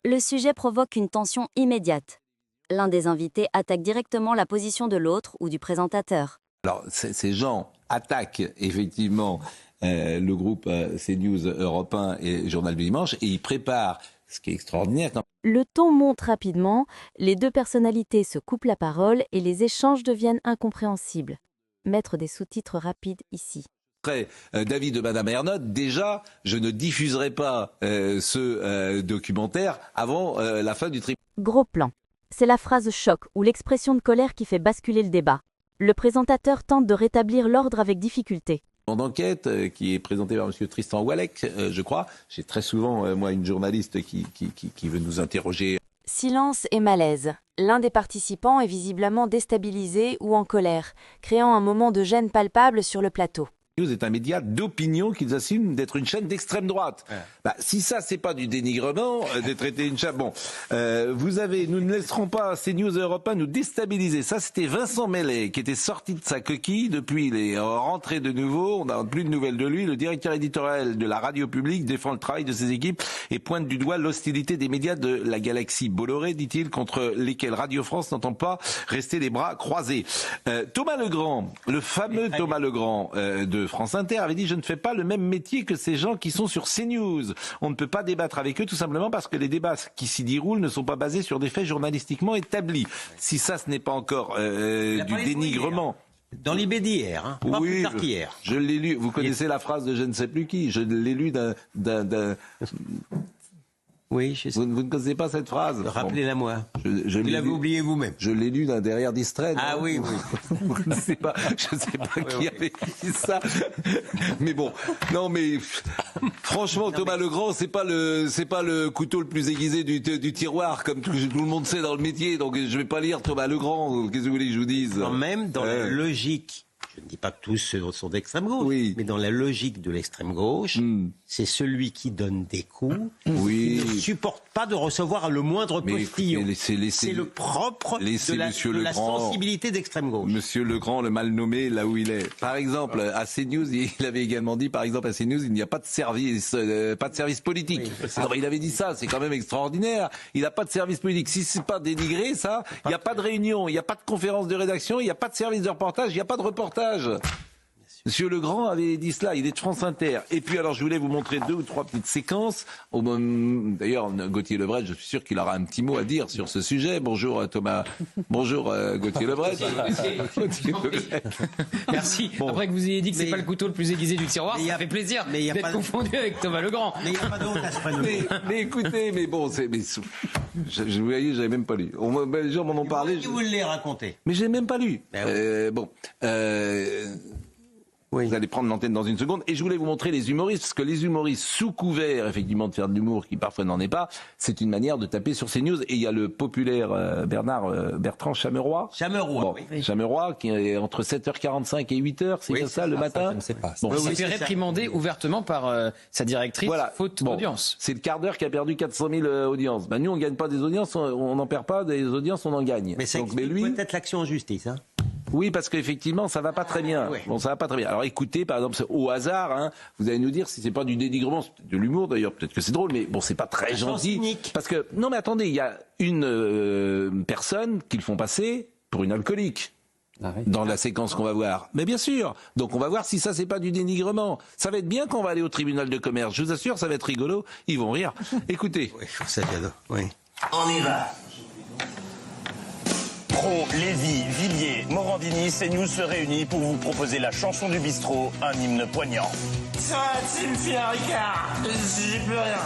Le sujet provoque une tension immédiate. L'un des invités attaque directement la position de l'autre ou du présentateur. Alors, ces gens attaquent effectivement le groupe CNews Europe 1 et Journal du Dimanche et ils préparent, ce qui est extraordinaire. Le ton monte rapidement, les deux personnalités se coupent la parole et les échanges deviennent incompréhensibles. Mettre des sous-titres rapides ici. Après David de Madame Ernotte, déjà, je ne diffuserai pas ce documentaire avant la fin du tribunal. Gros plan. C'est la phrase choc ou l'expression de colère qui fait basculer le débat. Le présentateur tente de rétablir l'ordre avec difficulté. D'enquête qui est présenté par M. Tristan Walek, je crois. J'ai très souvent, moi, une journaliste qui veut nous interroger. Silence et malaise. L'un des participants est visiblement déstabilisé ou en colère, créant un moment de gêne palpable sur le plateau. CNews est un média d'opinion qu'ils assument d'être une chaîne d'extrême droite. Ouais. Bah, si ça, c'est pas du dénigrement, de traiter une chaîne... Bon, nous ne laisserons pas CNews Europe 1 nous déstabiliser. Ça, c'était Vincent Mellet qui était sorti de sa coquille. Depuis, il est rentré de nouveau. On n'a plus de nouvelles de lui. Le directeur éditorial de la radio publique défend le travail de ses équipes et pointe du doigt l'hostilité des médias de la galaxie Bolloré, dit-il, contre lesquels Radio France n'entend pas rester les bras croisés. Thomas Legrand, le fameux Thomas Legrand de France Inter avait dit « Je ne fais pas le même métier que ces gens qui sont sur CNews. On ne peut pas débattre avec eux tout simplement parce que les débats qui s'y déroulent ne sont pas basés sur des faits journalistiquement établis. » Si ça, ce n'est pas encore du dénigrement. Dans l'IB d'hier, hein, pas plus tard qu'hier. Je l'ai lu. Vous connaissez la phrase de je ne sais plus qui. Je l'ai lu d'un... Oui, je sais. Vous ne connaissez pas cette phrase? Rappelez-la moi. Vous l'avez oublié vous-même. Je l'ai lu d'un derrière distrait. Ah oui, oui. Je ne sais pas qui avait dit ça. Mais bon, non mais franchement, Thomas Legrand, c'est pas le couteau le plus aiguisé du tiroir, comme tout le monde sait dans le métier. Donc je vais pas lire Thomas Legrand. Qu'est-ce que vous voulez que je vous dise? Quand même, dans la logique. Je ne dis pas que tous sont d'extrême gauche, mais dans la logique de l'extrême gauche, c'est celui qui donne des coups, qui ne supporte pas de recevoir le moindre postillon. C'est le propre de la sensibilité d'extrême gauche. Monsieur Legrand, le mal nommé là où il est. Par exemple, à CNews, il avait également dit, par exemple, à CNews, il n'y a pas de service politique. Oui, alors, il avait dit ça, c'est quand même extraordinaire. Il n'a pas de service politique. Si c'est pas dénigré, ça, il n'y a pas de réunion, il n'y a pas de conférence de rédaction, il n'y a pas de service de reportage, il n'y a pas de reportage. Monsieur Legrand avait dit cela, il est de France Inter. Et puis alors je voulais vous montrer 2 ou 3 petites séquences. D'ailleurs Gauthier Lebret, je suis sûr qu'il aura un petit mot à dire sur ce sujet. Bonjour Thomas, bonjour Gauthier Lebret. Merci. Bon. Après que vous ayez dit que c'est pas le couteau le plus aiguisé du tiroir, ça fait plaisir d'être confondu avec Thomas Legrand. Mais il n'y a pas de honte à se prénommer. Mais écoutez, mais bon, je vous voyez, j'avais même pas lu. Les gens m'en ont parlé. Vous l'avez raconté. Mais j'ai même pas lu. Oui. Vous allez prendre l'antenne dans une seconde. Et je voulais vous montrer les humoristes, parce que les humoristes, sous couvert, effectivement, de faire de l'humour, qui parfois n'en est pas, c'est une manière de taper sur CNews. Et il y a le populaire Bertrand Chameroy. Chameroy, qui est entre 7h45 et 8h, c'est ça, le matin? Je ne sais pas. Bon, il s'est fait réprimander ouvertement par sa directrice, faute d'audience. C'est le quart d'heure qui a perdu 400 000 audiences. Nous, on ne gagne pas des audiences, on n'en perd pas des audiences, on en gagne. Mais ça explique peut-être l'action en justice, hein. Oui, parce qu'effectivement, ça va pas très bien. Ouais. Bon, ça va pas très bien. Alors écoutez, par exemple, au hasard, hein, vous allez nous dire si c'est pas du dénigrement, c'est de l'humour d'ailleurs, peut-être que c'est drôle, mais bon, c'est pas très gentil. Parce que, non mais attendez, il y a une personne qu'ils font passer pour une alcoolique. Dans la séquence qu'on va voir. Mais bien sûr. Donc on va voir si ça c'est pas du dénigrement. Ça va être bien quand on va aller au tribunal de commerce. Je vous assure, ça va être rigolo. Ils vont rire. Écoutez. Oui, je trouve ça cadeau. Oui. On y va. Pro, Lévy, Villiers, Morandini, CNews se réunit pour vous proposer la chanson du bistrot, un hymne poignant. Ça, tu me fais un Ricard, j'y peux rien.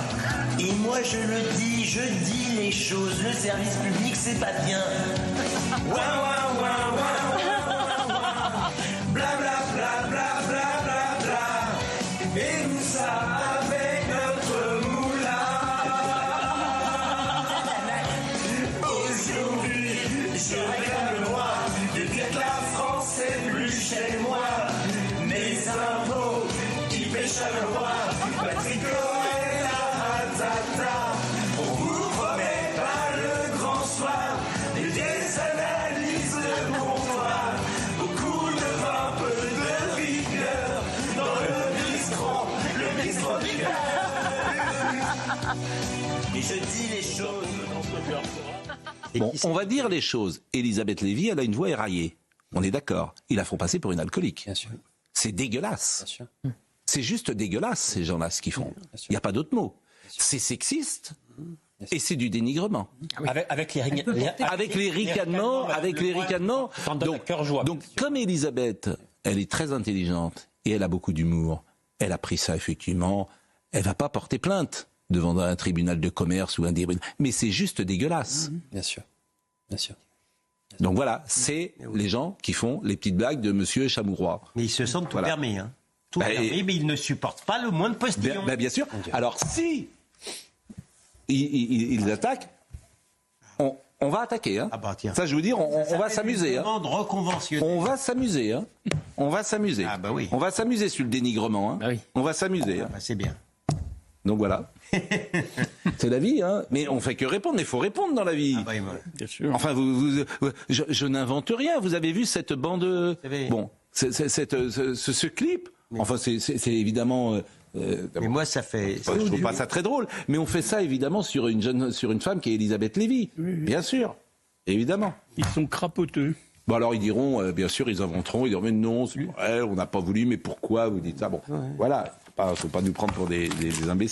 Et moi je le dis, je dis les choses, le service public c'est pas bien. Ouah, ouah, ouah, ouah, ouah, bla bla bla bla bla bla bla. Et nous ça avec notre moulin. Aujourd'hui, je réclame le droit de dire que la France est plus chez moi. Mes impôts qui pêchent à le roi, Patrick et la tata. On vous promet pas le grand soir, des analyses de comptoir. choses. Bon, on va dire les choses. Elisabeth Lévy, elle a une voix éraillée. On est d'accord. Ils la font passer pour une alcoolique. Bien sûr. C'est dégueulasse. Bien sûr. C'est juste dégueulasse, ces gens-là, ce qu'ils font. Il n'y a pas d'autre mot. C'est sexiste et c'est du dénigrement. Avec les ricanements. Donc, comme Elisabeth, elle est très intelligente et elle a beaucoup d'humour, elle a pris ça effectivement, elle va pas porter plainte devant un tribunal de commerce ou un tribunal. Mais c'est juste dégueulasse. Bien sûr. Bien sûr. Donc voilà, c'est les gens qui font les petites blagues de Monsieur Chamouroy. Mais ils se sentent tout permis, hein. Tout permis, mais ils ne supportent pas le moindre postillon. Bien sûr. Alors si ils attaquent, on va attaquer. Hein. Ah bah, tiens. Ça, je vous dire, on va s'amuser. Hein. On va s'amuser. Hein. On va s'amuser. Ah bah oui. On va s'amuser sur le dénigrement. Hein. Bah oui. On va s'amuser. Hein. Bah, c'est bien. Donc voilà. C'est la vie, hein. Mais on fait que répondre. Mais il faut répondre dans la vie. Ah bah, Bien sûr. Enfin, je n'invente rien. Vous avez vu cette bande. Bon, ce clip. Mais enfin, c'est évidemment. Mais moi, ça fait. Je trouve pas ça très drôle. Mais on fait ça évidemment sur une femme qui est Elisabeth Lévy. Oui. Bien sûr, évidemment. Ils sont crapoteux. Bon alors ils diront, bien sûr, ils inventeront. Ils diront mais non, c'est vrai, on n'a pas voulu. Mais pourquoi vous dites ça? Bon, voilà. Faut pas nous prendre pour des imbéciles.